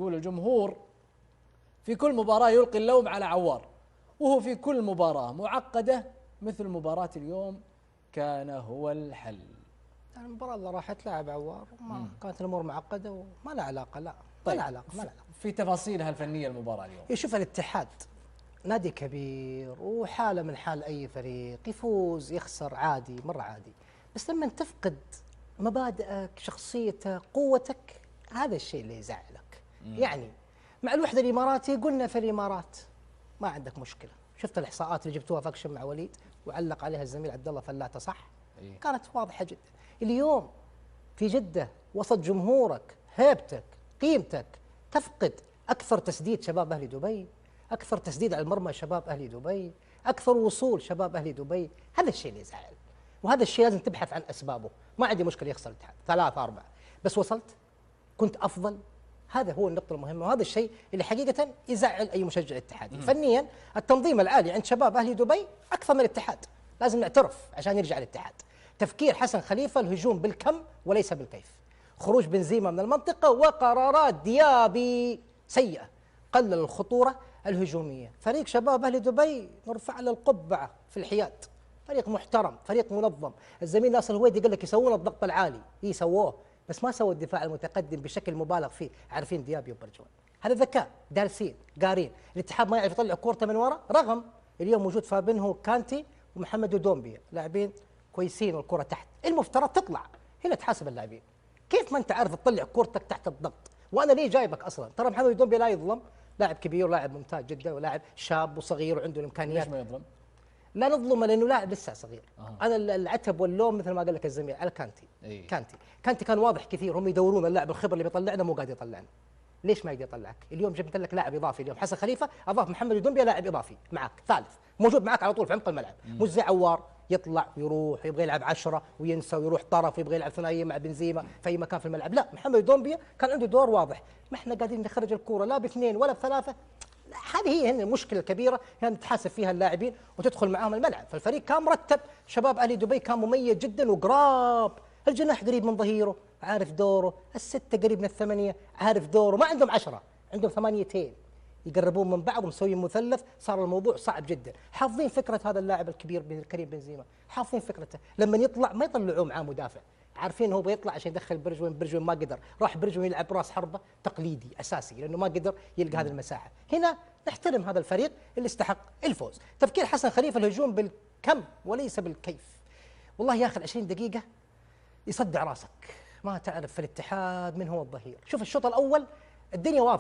يقول الجمهور في كل مباراة يلقي اللوم على عوار، وهو في كل مباراة معقدة مثل مباراة اليوم كان هو الحل. يعني المباراة اللي راحت لاعب عوار وما كانت الأمور معقدة وما لها علاقة. لا ما طيب لها علاقة، ما لها علاقة. في تفاصيلها الفنية المباراة اليوم. يشوف الاتحاد نادي كبير وحالة من حال أي فريق، يفوز يخسر عادي، مرة عادي. بس لما تفقد مبادئك، شخصيتك، قوتك، هذا الشيء اللي يزعلك. يعني مع الوحدة الإماراتي قلنا في الإمارات ما عندك مشكلة. شفت الإحصاءات اللي جبتوها فاكشن مع وليد وعلق عليها الزميل عبد الله فلاتة، صح؟ كانت واضحة جدا. اليوم في جدة وسط جمهورك، هيبتك، قيمتك، تفقد أكثر تسديد شباب أهلي دبي، أكثر تسديد على المرمى شباب أهلي دبي، أكثر وصول شباب أهلي دبي. هذا الشيء اللي يزعل، وهذا الشيء لازم تبحث عن أسبابه. ما عندي مشكلة يخسر الاتحاد 3-4، بس وصلت، كنت أفضل. هذا هو النقطة المهمة، وهذا الشيء اللي حقيقة يزعل أي مشجع اتحادي. فنيا التنظيم العالي عند شباب أهلي دبي أكثر من الاتحاد، لازم نعترف عشان يرجع الاتحاد. تفكير حسن خليفة الهجوم بالكم وليس بالكيف، خروج بنزيما من المنطقة وقرارات ديابي سيئة، قلل الخطورة الهجومية. فريق شباب أهل دبي نرفع له القبعة في الحياد، فريق محترم، فريق منظم. الزميل ناصر الهويدي قال لك يسوون الضغط العالي، سووه، بس ما سووا الدفاع المتقدم بشكل مبالغ فيه. عارفين ديابي وبرجوان، هذا ذكاء، دارسين قارين. الاتحاد ما يعرف يطلع كورته من ورا، رغم اليوم وجود فابينهو كانتي ومحمد دومبيا لاعبين كويسين والكرة تحت، المفترض تطلع هنا تحاسب اللاعبين. كيف ما انت عارف تطلع كورتك تحت الضغط؟ وانا ليه جايبك اصلا؟ ترى محمد دومبيا لا يظلم، لاعب كبير ولاعب ممتاز جدا ولاعب شاب وصغير وعنده الامكانيات. ليش ما يظلم؟ لا نظلمه لانه لاعب لسه صغير. انا العتب واللوم مثل ما قال لك الزميل على كانتي. كانتي كان واضح كثير، هم يدورون اللاعب الخبر اللي بيطلعنا، مو قاعد يطلعنا. ليش ما يقدر يطلعك؟ اليوم جبت لك لاعب اضافي، اليوم حسن خليفه اضاف محمد دومبيا لاعب اضافي معك، ثالث موجود معك على طول في عمق الملعب، مش زي عوار يطلع ويروح يبغى يلعب 10 وينسى ويروح طرف ويبغى يلعب ثنائيه مع بنزيما في اي مكان في الملعب. لا، محمد دومبيا كان عنده دور واضح. ما احنا قاعدين نخرج الكوره لا باثنين ولا بثلاثه. هذه هي المشكله الكبيره، يعني تحاسب فيها اللاعبين وتدخل معاهم الملعب. فالفريق كان مرتب، شباب اهلي دبي كان مميز جدا وقراب. الجناح قريب من ظهيره عارف دوره، السته قريب من الثمانيه عارف دوره، ما عندهم 10، عندهم ثمانيتين يقربون من بعض ومسويين مثلث. صار الموضوع صعب جدا. حافظين فكره هذا اللاعب الكبير كريم بنزيما، حافظين فكرته. لما يطلع ما يطلعوه معاه مدافع، عارفين هو بيطلع عشان يدخل برجوين ما قدر، راح برجوين يلعب راس حربه تقليدي اساسي لانه ما قدر يلقى هذه المساحه. هنا نحترم هذا الفريق اللي استحق الفوز. تفكير حسن خليفه الهجوم بالكم وليس بالكيف. والله يا اخي 20 دقيقه يصدع راسك، ما تعرف في الاتحاد من هو الظهير. شوف الشوط الاول الدنيا واضحه.